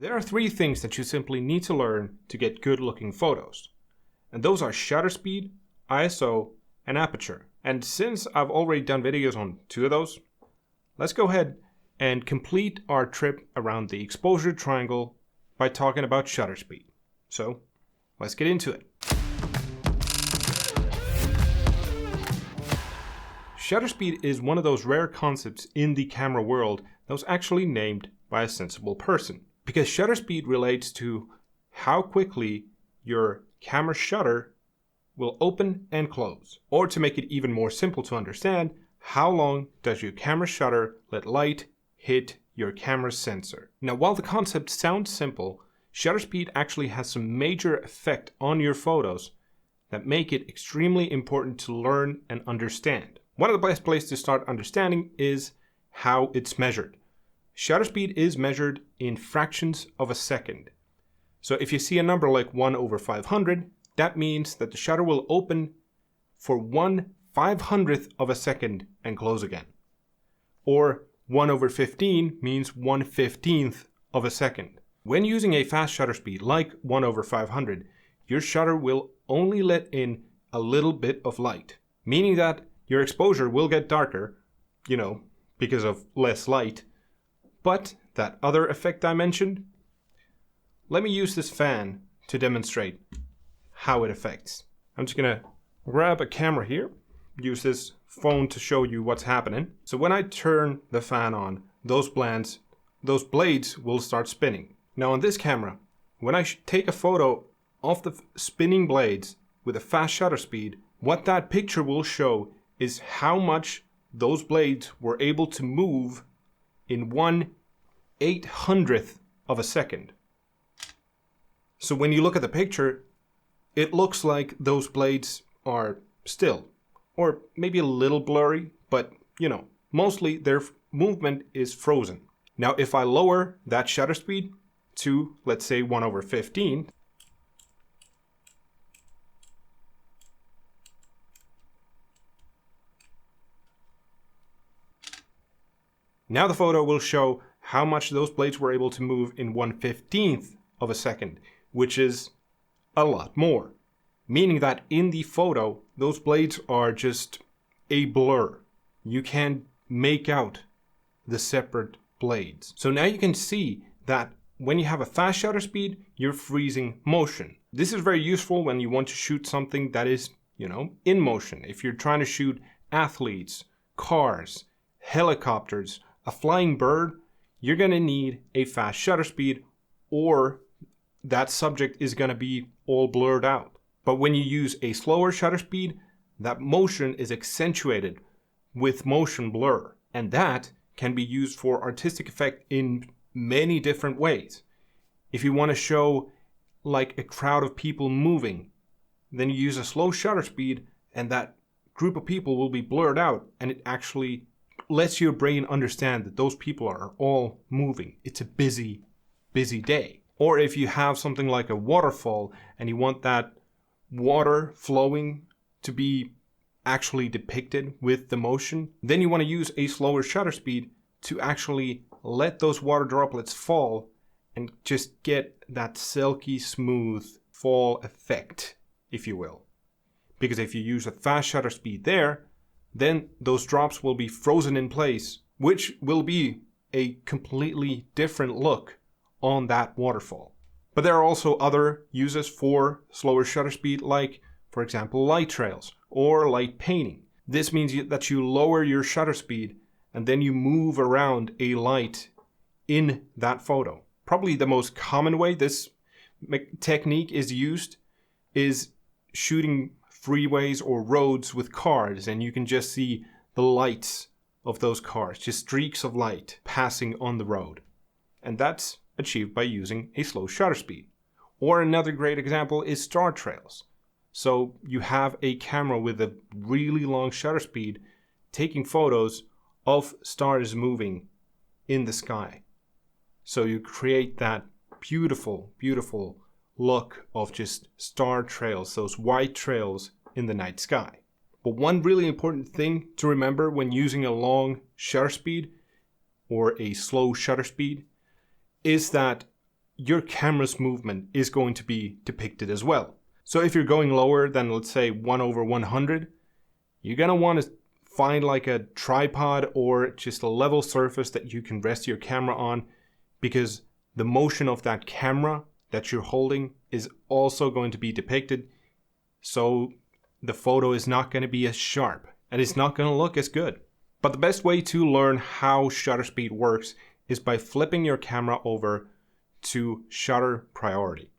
There are three things that you simply need to learn to get good looking photos. And those are shutter speed, ISO, and aperture. And since I've already done videos on two of those, let's go ahead and complete our trip around the exposure triangle by talking about shutter speed. So let's get into it. Shutter speed is one of those rare concepts in the camera world that was actually named by a sensible person. Because shutter speed relates to how quickly your camera shutter will open and close. Or to make it even more simple to understand, how long does your camera shutter let light hit your camera sensor? Now, while the concept sounds simple, shutter speed actually has some major effect on your photos that make it extremely important to learn and understand. One of the best places to start understanding is how it's measured. Shutter speed is measured in fractions of a second. So if you see a number like 1/500, that means that the shutter will open for 1/500th of a second and close again. Or 1/15 means 1/15th of a second. When using a fast shutter speed like 1/500, your shutter will only let in a little bit of light, meaning that your exposure will get darker, because of less light. But that other effect I mentioned, let me use this fan to demonstrate how it affects. I'm just gonna grab a camera here, use this phone to show you what's happening. So when I turn the fan on, those blades will start spinning. Now on this camera, when I take a photo of the spinning blades with a fast shutter speed, what that picture will show is how much those blades were able to move in 1/800th of a second. So when you look at the picture, it looks like those blades are still, or maybe a little blurry, but mostly their movement is frozen. Now if I lower that shutter speed to, let's say, 1/15, now the photo will show how much those blades were able to move in 1/15th of a second, which is a lot more. Meaning that in the photo, those blades are just a blur. You can't make out the separate blades. So now you can see that when you have a fast shutter speed, you're freezing motion. This is very useful when you want to shoot something that is, in motion. If you're trying to shoot athletes, cars, helicopters, a flying bird, you're going to need a fast shutter speed, or that subject is going to be all blurred out. But when you use a slower shutter speed, that motion is accentuated with motion blur. And that can be used for artistic effect in many different ways. If you want to show like a crowd of people moving, then you use a slow shutter speed and that group of people will be blurred out, and it actually lets your brain understand that those people are all moving. It's a busy, busy day. Or if you have something like a waterfall and you want that water flowing to be actually depicted with the motion, then you want to use a slower shutter speed to actually let those water droplets fall and just get that silky smooth fall effect, if you will. Because if you use a fast shutter speed there, then those drops will be frozen in place, which will be a completely different look on that waterfall. But there are also other uses for slower shutter speed, like, for example, light trails or light painting. This means that you lower your shutter speed and then you move around a light in that photo. Probably the most common way this technique is used is shooting freeways or roads with cars, and you can just see the lights of those cars, just streaks of light passing on the road. And that's achieved by using a slow shutter speed. Or another great example is star trails. So you have a camera with a really long shutter speed taking photos of stars moving in the sky. So you create that beautiful, beautiful look of just star trails, those white trails in the night sky. But one really important thing to remember when using a long shutter speed or a slow shutter speed is that your camera's movement is going to be depicted as well. So if you're going lower than, let's say, 1/100, you're going to want to find like a tripod or just a level surface that you can rest your camera on, because the motion of that camera that you're holding is also going to be depicted. So the photo is not going to be as sharp and it's not going to look as good. But the best way to learn how shutter speed works is by flipping your camera over to shutter priority.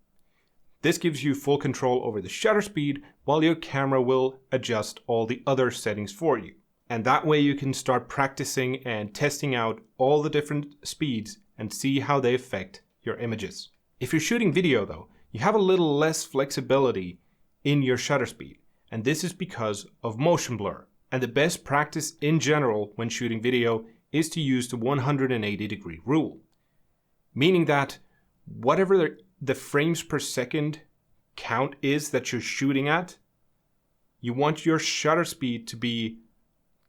This gives you full control over the shutter speed, while your camera will adjust all the other settings for you. And that way you can start practicing and testing out all the different speeds and see how they affect your images. If you're shooting video though, you have a little less flexibility in your shutter speed, and this is because of motion blur. And the best practice in general when shooting video is to use the 180-degree rule. Meaning that whatever the frames per second count is that you're shooting at, you want your shutter speed to be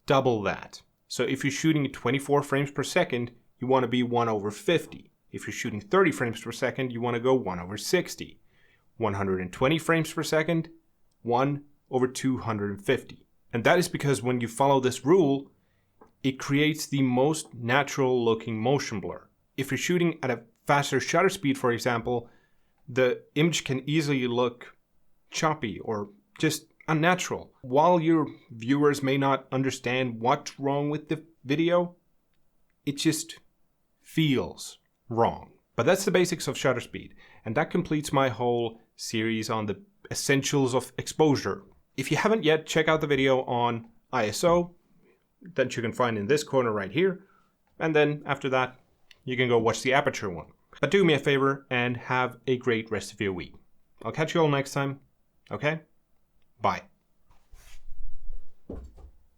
double that. So if you're shooting at 24 frames per second, you want to be 1/50. If you're shooting 30 frames per second, you want to go 1/60. 120 frames per second, 1/250. And that is because when you follow this rule, it creates the most natural looking motion blur. If you're shooting at a faster shutter speed, for example, the image can easily look choppy or just unnatural. While your viewers may not understand what's wrong with the video, it just feels wrong. But that's the basics of shutter speed, and that completes my whole series on the essentials of exposure. If you haven't yet, check out the video on ISO that you can find in this corner right here, and then after that you can go watch the aperture one. But do me a favor and have a great rest of your week. I'll catch you all next time. Okay? Bye.